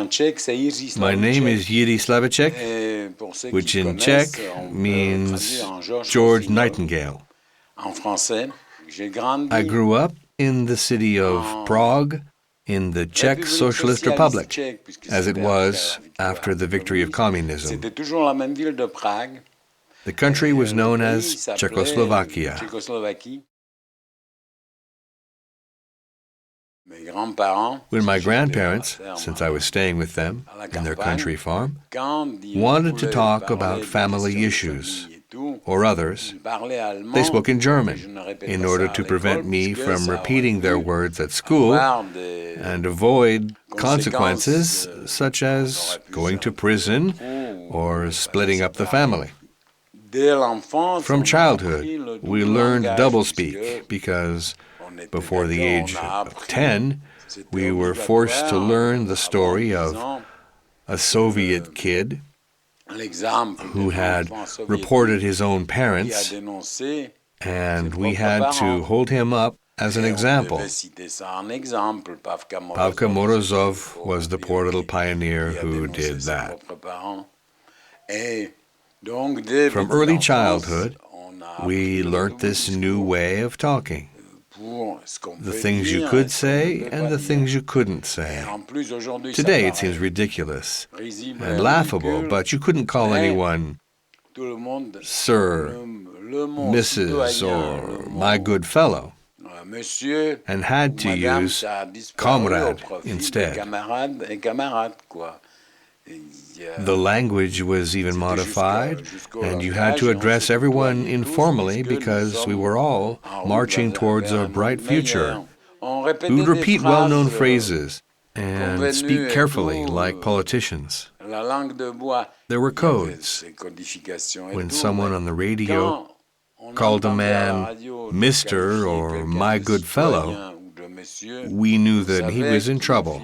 My name is Jiri Slavicek, which in Czech means George Nightingale. I grew up in the city of Prague, in the Czech Socialist Republic, as it was after the victory of communism. The country was known as Czechoslovakia. When my grandparents, since I was staying with them in their country farm, wanted to talk about family issues or others, they spoke in German in order to prevent me from repeating their words at school and avoid consequences such as going to prison or splitting up the family. From childhood, we learned doublespeak because before the age of 10, we were forced to learn the story of a Soviet kid who had reported his own parents, and we had to hold him up as an example. Pavka Morozov was the poor little pioneer who did that. From early childhood, we learnt this new way of talking. The things you could say and the things you couldn't say. Today it seems ridiculous and laughable, but you couldn't call anyone Sir, Mrs., or my good fellow, and had to use comrade instead. The language was even modified, and you had to address everyone informally because we were all marching towards a bright future. We would repeat well-known phrases and speak carefully like politicians. There were codes. When someone on the radio called a man Mr. or my good fellow, we knew that he was in trouble,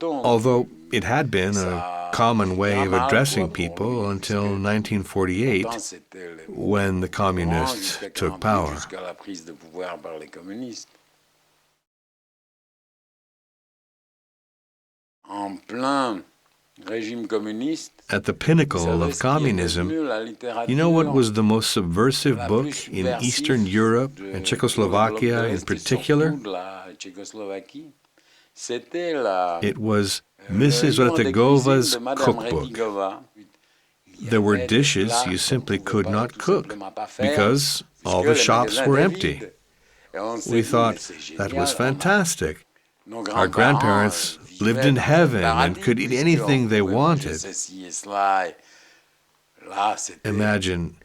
although it had been a common way of addressing people until 1948, when the communists took power. At the pinnacle of communism, you know what was the most subversive book in Eastern Europe and Czechoslovakia in particular? It was Mrs. Retegova's cookbook. There were dishes you simply could not cook because all the shops were empty. We thought that was fantastic. Our grandparents lived in heaven and could eat anything they wanted. Imagine,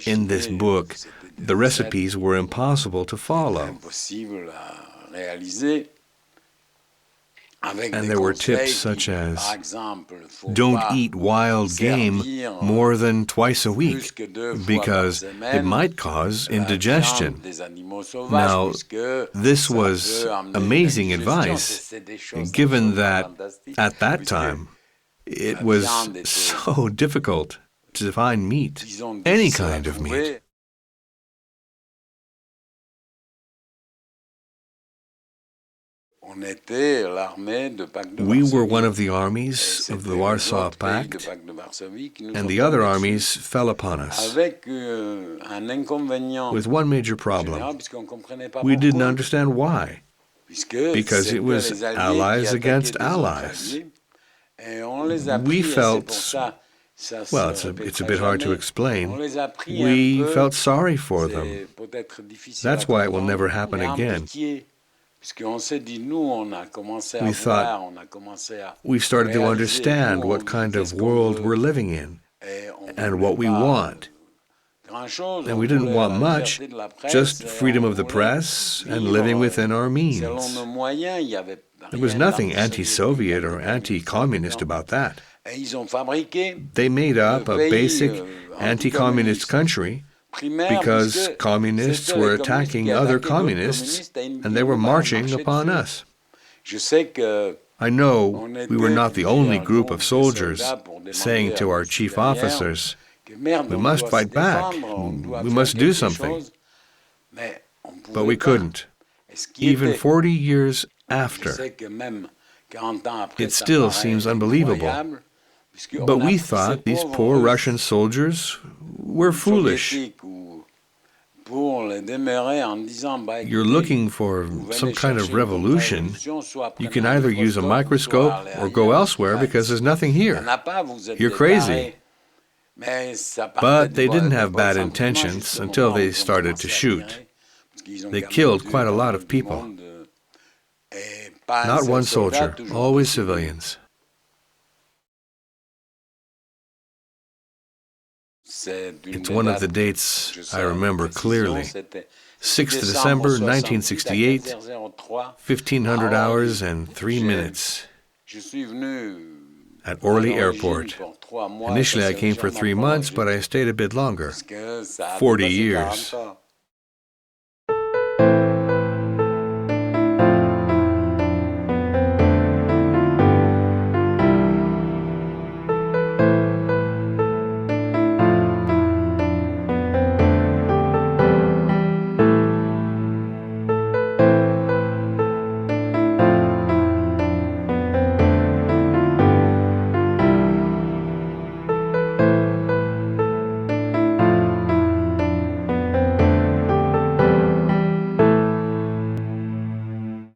in this book, the recipes were impossible to follow. And there were tips such as, don't eat wild game more than twice a week, because it might cause indigestion. Now, this was amazing advice, given that at that time, it was so difficult to find meat, any kind of meat. We were one of the armies of the Warsaw Pact, and the other armies fell upon us with one major problem. We didn't understand why, because it was allies against allies. We felt, well, it's a bit hard to explain, we felt sorry for them. That's why it will never happen again. We thought we started to understand what kind of world we're living in and what we want. And we didn't want much, just freedom of the press and living within our means. There was nothing anti-Soviet or anti-communist about that. They made up a basic anti-communist country because communists were attacking other communists and they were marching upon us. I know we were not the only group of soldiers saying to our chief officers, we must fight back, we must do something. But we couldn't. Even 40 years after, It still seems unbelievable. But we thought these poor Russian soldiers were foolish. You're looking for some kind of revolution. You can either use a microscope or go elsewhere because there's nothing here. You're crazy. But they didn't have bad intentions until they started to shoot. They killed quite a lot of people. Not one soldier, always civilians. It's one of the dates I remember clearly. 6th December 1968, 1500 hours and 3 minutes at Orly Airport. Initially I came for 3 months, but I stayed a bit longer, 40 years.